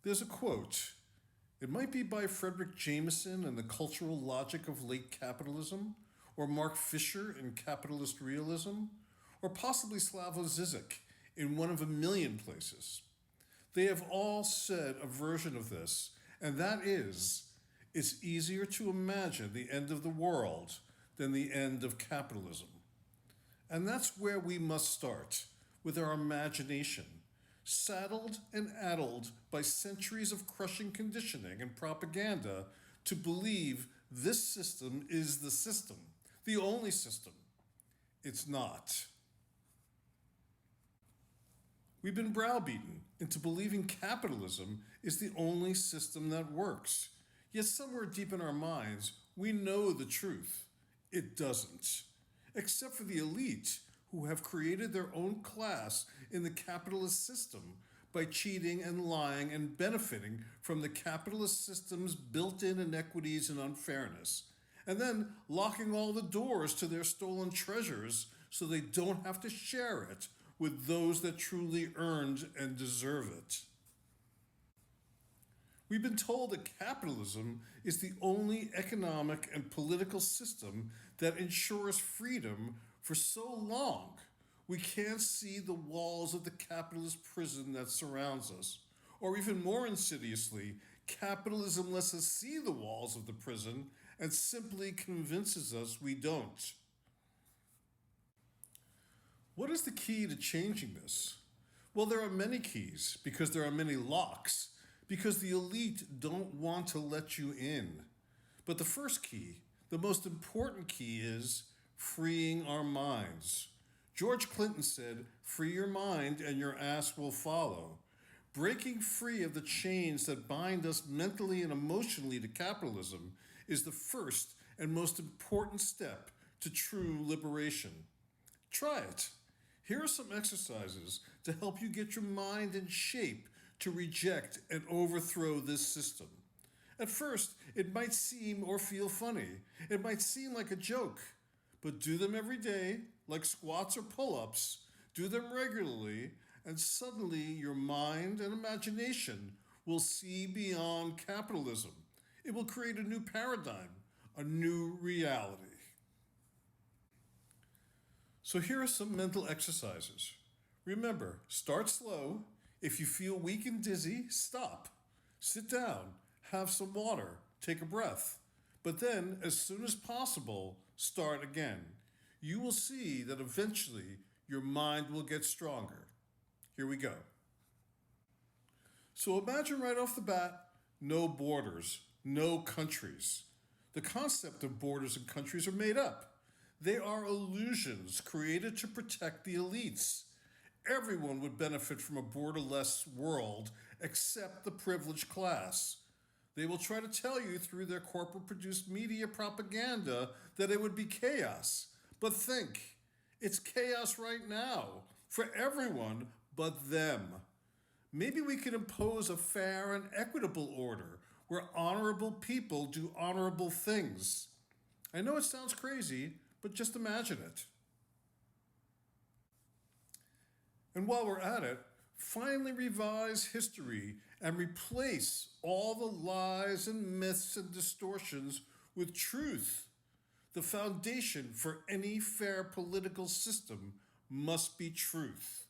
There's a quote. It might be by Frederick Jameson in The Cultural Logic of Late Capitalism, or Mark Fisher in Capitalist Realism, or possibly Slavoj Žižek in One of a Million Places. They have all said a version of this, and that is, it's easier to imagine the end of the world than the end of capitalism. And that's where we must start, with our imagination, saddled and addled by centuries of crushing conditioning and propaganda to believe this system is the system, the only system. It's not. We've been browbeaten into believing capitalism is the only system that works. Yet somewhere deep in our minds, we know the truth. It doesn't. Except for the elite who have created their own class in the capitalist system by cheating and lying and benefiting from the capitalist system's built-in inequities and unfairness, and then locking all the doors to their stolen treasures so they don't have to share it with those that truly earned and deserve it. We've been told that capitalism is the only economic and political system that ensures freedom for so long we can't see the walls of the capitalist prison that surrounds us. Or even more insidiously, capitalism lets us see the walls of the prison and simply convinces us we don't. What is the key to changing this? Well, there are many keys because there are many locks, because the elite don't want to let you in. But the first key, the most important key, is freeing our minds. George Clinton said, "Free your mind and your ass will follow." Breaking free of the chains that bind us mentally and emotionally to capitalism is the first and most important step to true liberation. Try it. Here are some exercises to help you get your mind in shape to reject and overthrow this system. At first, it might seem or feel funny. It might seem like a joke. But do them every day, like squats or pull-ups. Do them regularly, and suddenly your mind and imagination will see beyond capitalism. It will create a new paradigm, a new reality. So here are some mental exercises. Remember, start slow. If you feel weak and dizzy, stop. Sit down, have some water, take a breath. But then, as soon as possible, start again. You will see that eventually your mind will get stronger. Here we go. So imagine right off the bat, no borders, no countries. The concept of borders and countries are made up. They are illusions created to protect the elites. Everyone would benefit from a borderless world except the privileged class. They will try to tell you through their corporate-produced media propaganda that it would be chaos. But think, it's chaos right now for everyone but them. Maybe we can impose a fair and equitable order where honorable people do honorable things. I know it sounds crazy, but just imagine it. And while we're at it, finally revise history and replace all the lies and myths and distortions with truth. The foundation for any fair political system must be truth.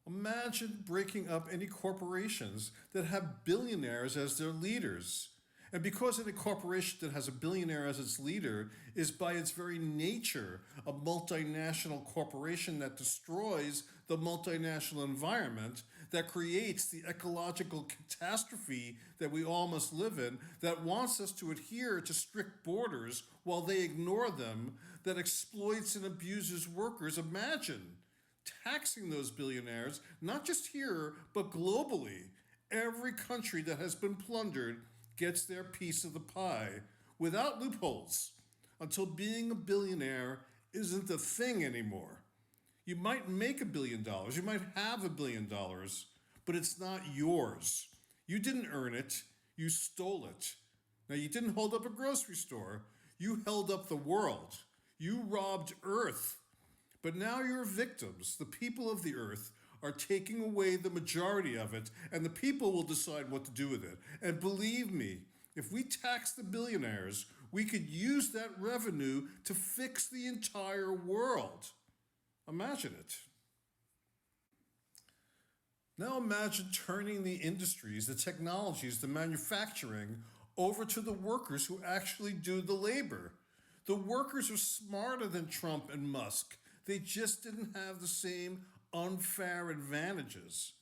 Imagine breaking up any corporations that have billionaires as their leaders. And because any corporation that has a billionaire as its leader is by its very nature a multinational corporation that destroys the multinational environment, that creates the ecological catastrophe that we all must live in, that wants us to adhere to strict borders while they ignore them, that exploits and abuses workers, imagine taxing those billionaires, not just here, but globally. Every country that has been plundered gets their piece of the pie without loopholes until being a billionaire isn't a thing anymore. You might make $1 billion, you might have $1 billion, but it's not yours. You didn't earn it, you stole it. Now, you didn't hold up a grocery store, you held up the world. You robbed Earth. But now your victims, the people of the earth, are taking away the majority of it, and the people will decide what to do with it. And believe me, if we tax the billionaires, we could use that revenue to fix the entire world. Imagine it. Now imagine turning the industries, the technologies, the manufacturing over to the workers who actually do the labor. The workers are smarter than Trump and Musk. They just didn't have the same unfair advantages.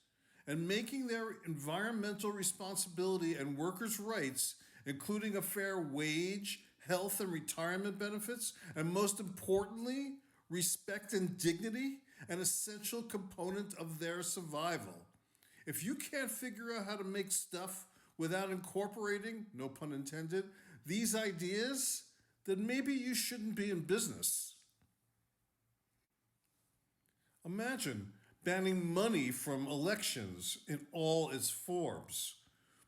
And making their environmental responsibility and workers' rights, including a fair wage, health and retirement benefits, and most importantly, respect and dignity, an essential component of their survival. If you can't figure out how to make stuff without incorporating, no pun intended, these ideas, then maybe you shouldn't be in business. Imagine banning money from elections in all its forms.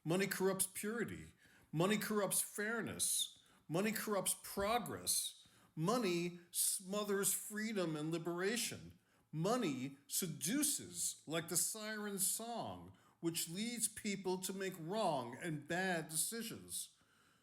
Money corrupts purity. Money corrupts fairness. Money corrupts progress. Money smothers freedom and liberation. Money seduces, like the siren song, which leads people to make wrong and bad decisions.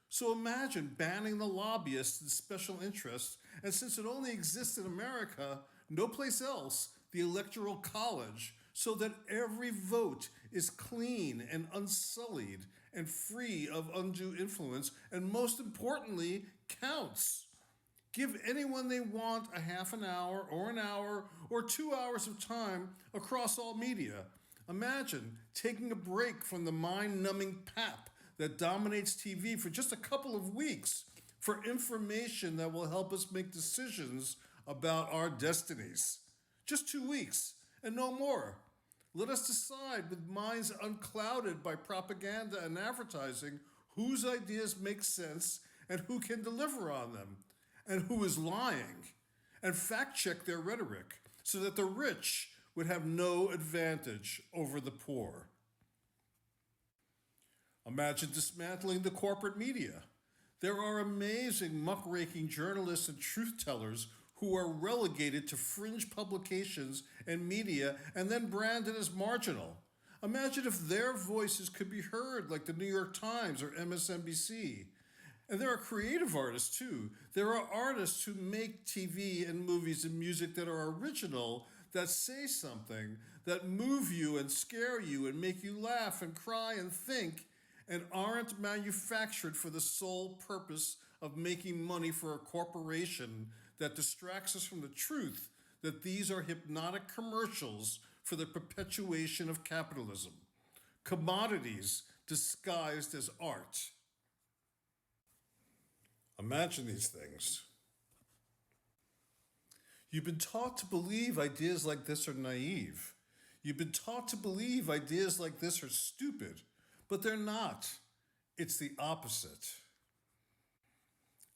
So imagine banning the lobbyists and special interests, and since it only exists in America, no place else, the Electoral College, so that every vote is clean and unsullied and free of undue influence, and most importantly, counts. Give anyone they want a half an hour or 2 hours of time across all media. Imagine taking a break from the mind-numbing pap that dominates TV for just a couple of weeks for information that will help us make decisions about our destinies. Just 2 weeks and no more. Let us decide with minds unclouded by propaganda and advertising whose ideas make sense and who can deliver on them and who is lying, and fact check their rhetoric so that the rich would have no advantage over the poor. Imagine dismantling the corporate media. There are amazing muckraking journalists and truth tellers who are relegated to fringe publications and media and then branded as marginal. Imagine if their voices could be heard like the New York Times or MSNBC. And there are creative artists too. There are artists who make TV and movies and music that are original, that say something, that move you and scare you and make you laugh and cry and think, and aren't manufactured for the sole purpose of making money for a corporation that distracts us from the truth that these are hypnotic commercials for the perpetuation of capitalism. Commodities disguised as art. Imagine these things. You've been taught to believe ideas like this are naive. You've been taught to believe ideas like this are stupid, but they're not. It's the opposite.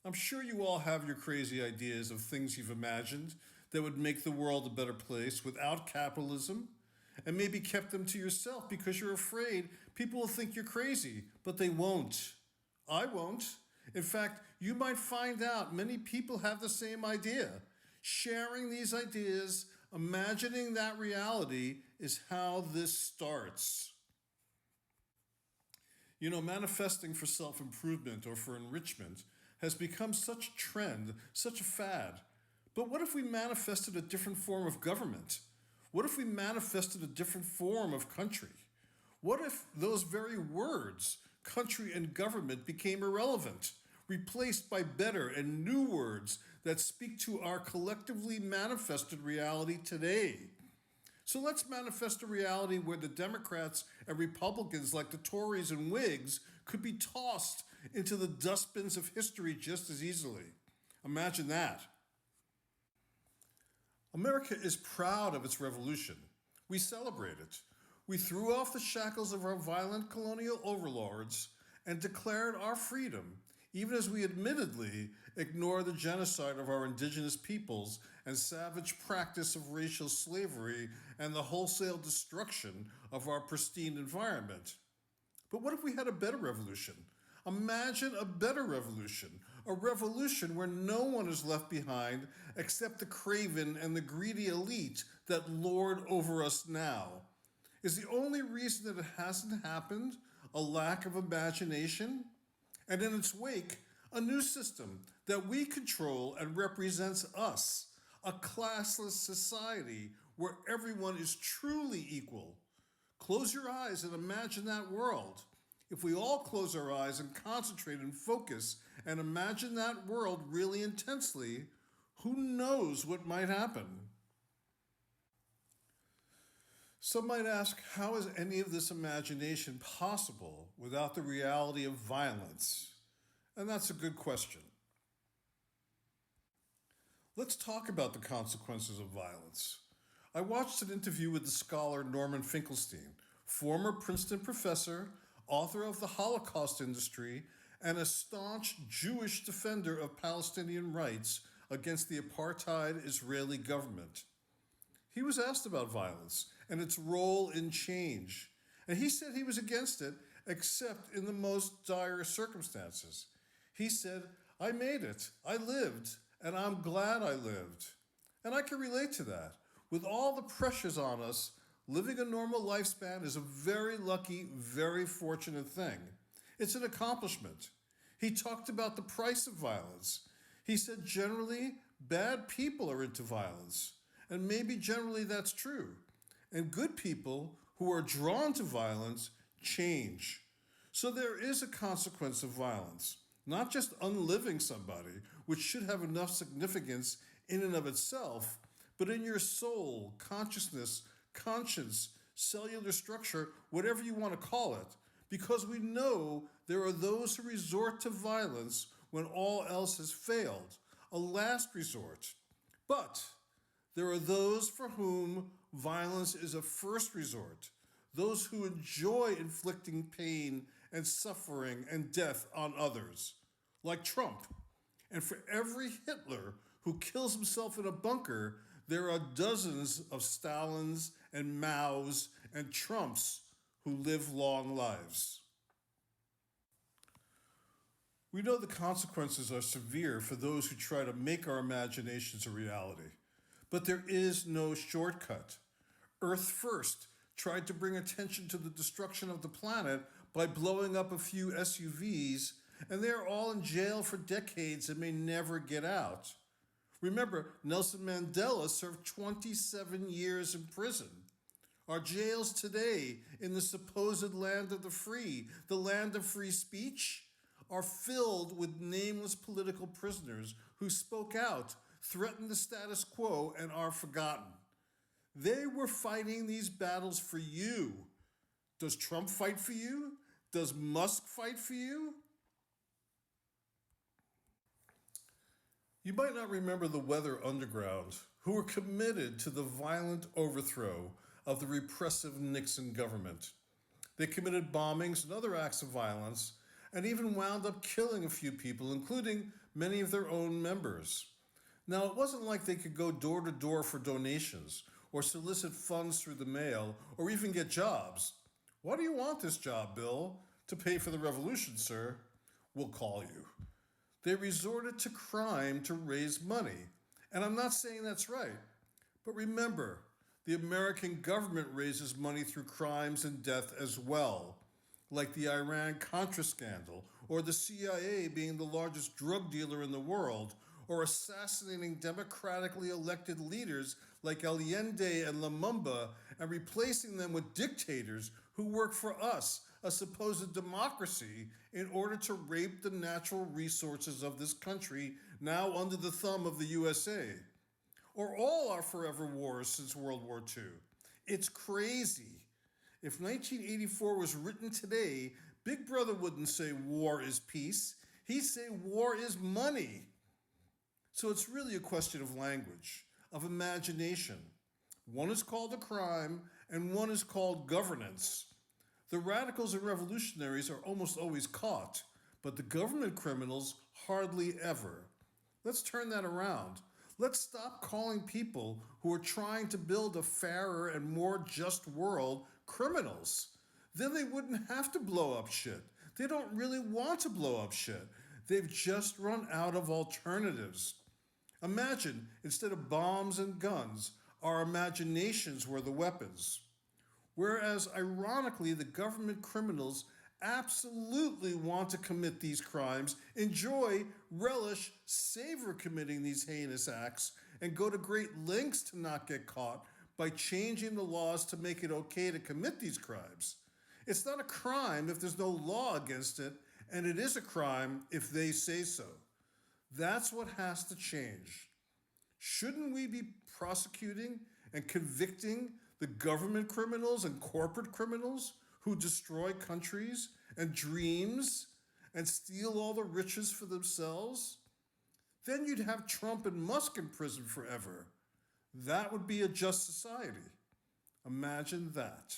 I'm sure you all have your crazy ideas of things you've imagined that would make the world a better place without capitalism, and maybe kept them to yourself because you're afraid people will think you're crazy, but they won't. I won't. In fact, you might find out many people have the same idea. Sharing these ideas, imagining that reality is how this starts. You know, manifesting for self-improvement or for enrichment has become such a trend, such a fad. But what if we manifested a different form of government? What if we manifested a different form of country? What if those very words, country and government, became irrelevant, replaced by better and new words that speak to our collectively manifested reality today? So let's manifest a reality where the Democrats and Republicans, like the Tories and Whigs, could be tossed into the dustbins of history just as easily. Imagine that. America is proud of its revolution. We celebrate it. We threw off the shackles of our violent colonial overlords and declared our freedom, even as we admittedly ignore the genocide of our indigenous peoples and savage practice of racial slavery and the wholesale destruction of our pristine environment. But what if we had a better revolution? Imagine a better revolution, A revolution where no one is left behind except the craven and the greedy elite that lord over us now. Is the only reason that it hasn't happened a lack of imagination? And in its wake, a new system that we control and represents us, a classless society where everyone is truly equal. Close your eyes and imagine that world. If we all close our eyes and concentrate and focus and imagine that world really intensely, who knows what might happen? Some might ask, how is any of this imagination possible without the reality of violence? And that's a good question. Let's talk about the consequences of violence. I watched an interview with the scholar Norman Finkelstein, former Princeton professor, author of The Holocaust Industry, and a staunch Jewish defender of Palestinian rights against the apartheid Israeli government. He was asked about violence and its role in change, and he said he was against it except in the most dire circumstances. He said, I made it, I lived, and I'm glad I lived. And I can relate to that. With all the pressures on us, living a normal lifespan is a very lucky, very fortunate thing. It's an accomplishment. He talked about the price of violence. He said generally, bad people are into violence. And maybe generally that's true. And good people who are drawn to violence change. So there is a consequence of violence. Not just unliving somebody, which should have enough significance in and of itself, but in your soul, consciousness, conscience, cellular structure, whatever you want to call it, because we know there are those who resort to violence when all else has failed, a last resort. But there are those for whom violence is a first resort, those who enjoy inflicting pain and suffering and death on others, like Trump. And for every Hitler who kills himself in a bunker, there are dozens of Stalins and Maos and Trumps who live long lives. We know the consequences are severe for those who try to make our imaginations a reality. But there is no shortcut. Earth First tried to bring attention to the destruction of the planet by blowing up a few SUVs, and they're all in jail for decades and may never get out. Remember, Nelson Mandela served 27 years in prison. Our jails today in the supposed land of the free, the land of free speech, are filled with nameless political prisoners who spoke out, threatened the status quo, and are forgotten. They were fighting these battles for you. Does Trump fight for you? Does Musk fight for you? You might not remember the Weather Underground, who were committed to the violent overthrow of the repressive Nixon government. They committed bombings and other acts of violence, and even wound up killing a few people, including many of their own members. Now, it wasn't like they could go door to door for donations, or solicit funds through the mail, or even get jobs. Why do you want this job, Bill? To pay for the revolution, sir. We'll call you. They resorted to crime to raise money. And I'm not saying that's right. But remember, the American government raises money through crimes and death as well, like the Iran-Contra scandal, or the CIA being the largest drug dealer in the world, or assassinating democratically elected leaders like Allende and Lumumba and replacing them with dictators who work for us, a supposed democracy, in order to rape the natural resources of this country now under the thumb of the USA. Or all our forever wars since World War II. It's crazy. If 1984 was written today, Big Brother wouldn't say war is peace. He'd say war is money. So it's really a question of language, of imagination. One is called a crime, and one is called governance. The radicals and revolutionaries are almost always caught, but the government criminals hardly ever. Let's turn that around. Let's stop calling people who are trying to build a fairer and more just world criminals. Then they wouldn't have to blow up shit. They don't really want to blow up shit. They've just run out of alternatives. Imagine, instead of bombs and guns, our imaginations were the weapons. Whereas, ironically, the government criminals absolutely want to commit these crimes, enjoy, relish, savor committing these heinous acts, and go to great lengths to not get caught by changing the laws to make it okay to commit these crimes. It's not a crime if there's no law against it, and it is a crime if they say so. That's what has to change. Shouldn't we be prosecuting and convicting the government criminals and corporate criminals who destroy countries and dreams and steal all the riches for themselves? Then you'd have Trump and Musk in prison forever. That would be a just society. Imagine that.